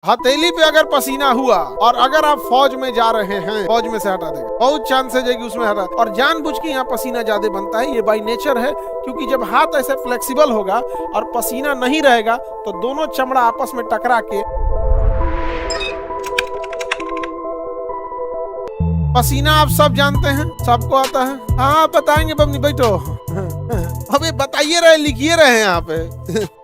हथेली पे अगर पसीना हुआ और अगर आप फौज में जा रहे हैं, फौज में से हटा देगा, बहुत चांसेस है कि उसमें हटा। और जानबूझ के यहाँ पसीना ज्यादा बनता है, ये बाई नेचर है, क्योंकि जब हाथ ऐसे फ्लेक्सिबल होगा और पसीना नहीं रहेगा तो दोनों चमड़ा आपस में टकरा के पसीना आप सब जानते हैं, सबको आता है। हाँ बताएंगे बमनी, बैठो। अबे बताइए रहे, लिखिए रहे यहाँ पे।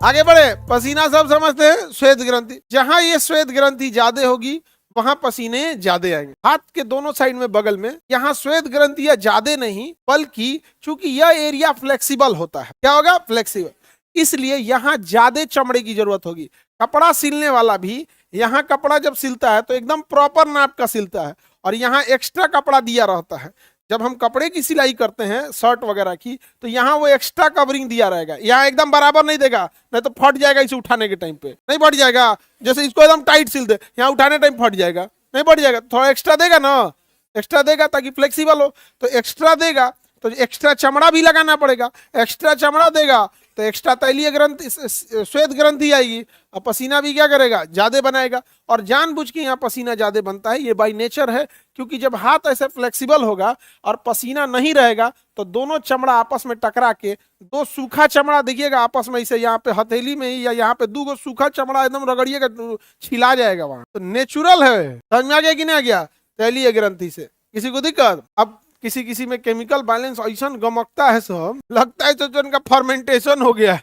आगे बढ़े। पसीना सब समझते हैं, श्वेत ग्रंथि। जहां ये श्वेत ग्रंथि ज्यादा होगी वहां पसीने ज्यादा आएंगे। हाथ के दोनों साइड में, बगल में, यहाँ श्वेत ग्रंथियां ज्यादा नहीं, बल्कि चूंकि यह एरिया फ्लेक्सिबल होता है। क्या होगा? फ्लेक्सिबल। इसलिए यहाँ ज्यादा चमड़े की जरूरत होगी। कपड़ा सिलने वाला भी यहाँ कपड़ा जब सिलता है तो एकदम प्रॉपर नाप का सिलता है, और यहाँ एक्स्ट्रा कपड़ा दिया रहता है। जब हम कपड़े की सिलाई करते हैं, शर्ट वगैरह की, तो यहाँ वो एक्स्ट्रा कवरिंग दिया रहेगा। यहाँ एकदम बराबर नहीं देगा, नहीं तो फट जाएगा। इसे उठाने के टाइम पे नहीं फट जाएगा। जैसे इसको एकदम टाइट सिल दे, यहाँ उठाने टाइम फट जाएगा, नहीं फट जाएगा। थोड़ा एक्स्ट्रा देगा ना, एक्स्ट्रा देगा ताकि फ्लेक्सिबल हो। तो एक्स्ट्रा देगा तो एक्स्ट्रा चमड़ा भी लगाना पड़ेगा। एक्स्ट्रा चमड़ा देगा तो एक्स्ट्रा तैलीय ग्रंथि, श्वेत ग्रंथि आएगी, और पसीना भी क्या करेगा? ज्यादा बनाएगा। और जानबूझ के यहाँ पसीना ज्यादा बनता है, ये बाई नेचर है, क्योंकि जब हाथ ऐसे फ्लेक्सिबल होगा और पसीना नहीं रहेगा तो दोनों चमड़ा आपस में टकरा के दो सूखा चमड़ा, देखिएगा आपस में, इसे यहाँ पे हथेली में ही या यहाँ पे दो सूखा चमड़ा एकदम रगड़िएगा, छिला जाएगा वहां। तो नेचुरल है। समझ में आ गया कि नहीं आ गया? तैलीय ग्रंथि से किसी को दिक्कत? अब किसी किसी में केमिकल बैलेंस ऐसा गमकता है, सब लगता है तो उनका फर्मेंटेशन हो गया।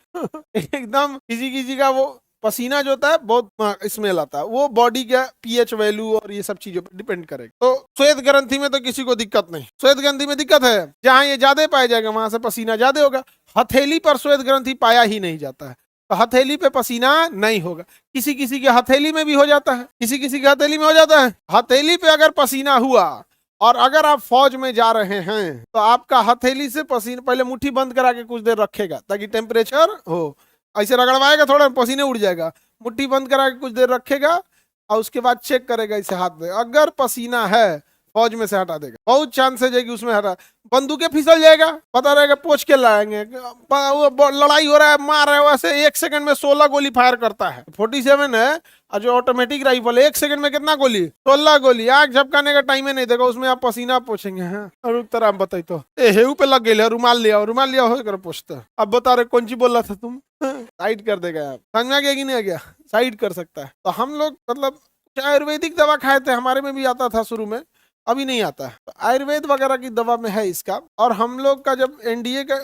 एकदम किसी किसी का वो पसीना जो होता है बहुत स्मेल आता है, वो बॉडी का पीएच वैल्यू और ये सब चीजों पर डिपेंड करेगा। तो श्वेत ग्रंथि में तो किसी को दिक्कत नहीं। श्वेत ग्रंथि में दिक्कत है जहां ये ज्यादा पाया जाएगा वहां से पसीना ज्यादा होगा। हथेली पर श्वेत ग्रंथि पाया ही नहीं जाता है, तो हथेली पे पसीना नहीं होगा। किसी किसी के हथेली में भी हो जाता है, किसी किसी के हथेली में हो जाता है। हथेली पे अगर पसीना हुआ और अगर आप फौज में जा रहे हैं तो आपका हथेली से पसीना, पहले मुट्ठी बंद करा के कुछ देर रखेगा ताकि टेम्परेचर हो, ऐसे रगड़वाएगा थोड़ा पसीने उड़ जाएगा। मुट्ठी बंद करा के कुछ देर रखेगा और उसके बाद चेक करेगा इसे हाथ में, अगर पसीना है फौज में से हटा देगा। बहुत चांसेस है कि उसमें हटा। बंदूकें फिसल जाएगा, पता रहेगा, पोछ के लाएंगे। लड़ाई हो रहा है, मार रहे हो, ऐसे 1 सेकंड में 16 गोली फायर करता है। 47 है, और जो ऑटोमेटिक राइफल है 1 सेकंड में कितना गोली? 16 गोली। आग झपकाने का टाइम ही नहीं देगा, उसमें आप पसीना पोछेंगे। और उत्तर आप बताई तो हेऊ पे लग गए, रुमाल लिया, रुमाल लिया हो कर पोछता। अब बता रहे कौन सी बोल रहा था तुम? साइड कर देगा आप। समझ में आ गया कि नहीं आ गया? साइड कर सकता है। तो हम लोग मतलब आयुर्वेदिक दवा खाए थे, हमारे में भी आता था शुरू में, अभी नहीं आता है। तो आयुर्वेद वगैरह की दवा में है इसका। और हम लोग का जब एनडीए का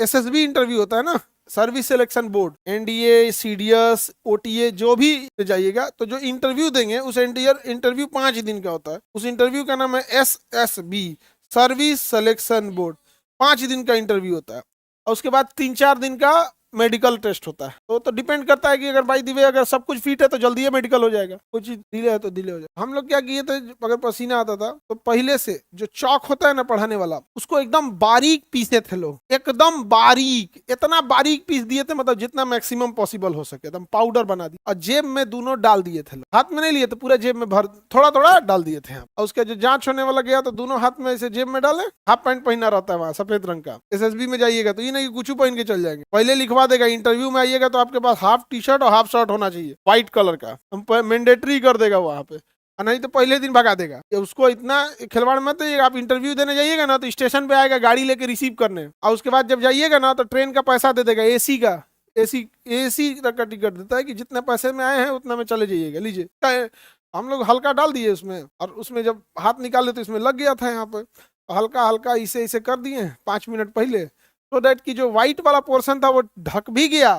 एसएसबी इंटरव्यू होता है ना, service selection board, NDA, CDS, OTA, जो भी जाइएगा तो जो इंटरव्यू देंगे उस इंटरव्यू 5 दिन का होता है। उस इंटरव्यू का नाम है एसएसबी, सर्विस सिलेक्शन बोर्ड। 5 दिन का इंटरव्यू होता है, और उसके बाद 3-4 दिन का मेडिकल टेस्ट होता है। तो डिपेंड करता है कि अगर बाई दी वे अगर सब कुछ फिट है तो जल्दी मेडिकल हो जाएगा, कुछ डिले है तो डिले हो जाएगा। हम लोग क्या किए थे, अगर पसीना आता था तो पहले से जो चौक होता है ना पढ़ाने वाला, उसको एकदम बारीक पीसे थे लोग, एकदम बारीक, इतना बारीक पीस दिए थे, मतलब जितना मैक्सिमम पॉसिबल हो सके एकदम पाउडर बना दिया, और जेब में दोनों डाल दिए थे। हाथ में नहीं लिए थे, पूरा जेब में भर, थोड़ा थोड़ा डाल दिए थे। और उसका जो जांच होने वाला गया तो दोनों हाथ में ऐसे जेब में डाले। हाफ पैंट पहना रहता है वहाँ सफेद रंग का। एसएसबी में जाइएगा तो ये नहीं कुछ पहन के चल जाएंगे, पहले लिखवा देगा। इंटरव्यू में आइएगा तो आपके पास हाफ टी शर्ट और हाफ शर्ट होना चाहिए, व्हाइट कलर का, मैंडेटरी कर देगा वहां पे, नहीं तो पहले दिन भगा देगा। उसको इतना खिलवाड़ मत। आप इंटरव्यू देने जाइएगा ना तो स्टेशन पे आएगा गाड़ी लेके रिसीव करने, और उसके बाद जब जाइएगा ना तो ट्रेन का पैसा दे देगा, एसी का, एसी का टिकट देता है कि जितने पैसे में आए हैं उतना में चले जाइएगा, लीजिए। हम लोग हल्का डाल दिए उसमें, और उसमें जब हाथ निकाले तो इसमें लग गया था यहाँ पे, हल्का हल्का इसे इसे कर दिए 5 मिनट पहले, तो दैट की जो व्हाइट वाला पोर्शन था वो ढक भी गया।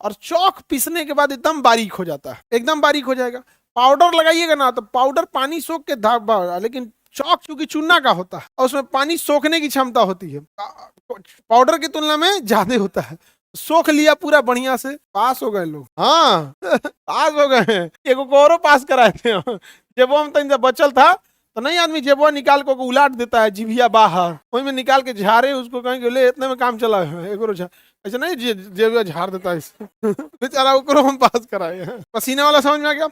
और चौक पीसने के बाद एकदम बारीक हो जाता है, एकदम बारीक हो जाएगा। पाउडर लगाइएगा ना तो पाउडर पानी सोख के धाग, लेकिन चौक चूंकि चूना का होता है और उसमें पानी सोखने की क्षमता होती है, पाउडर की तुलना में ज्यादा होता है। सोख लिया पूरा बढ़िया से, पास हो गए लोग। हाँ पास हो गए। एक और पास कराए थे जब हम तो बचल था तो नहीं, आदमी जेबुआ निकाल को उलाट देता है, जिभिया बाहर, वही में निकाल के झाड़े उसको, कहेंगे ले इतने में काम चला है। ऐसा नहीं जेबुआ झाड़ देता है बेचारा, हम पास कराए हैं। पसीने वाला समझ में आ गया?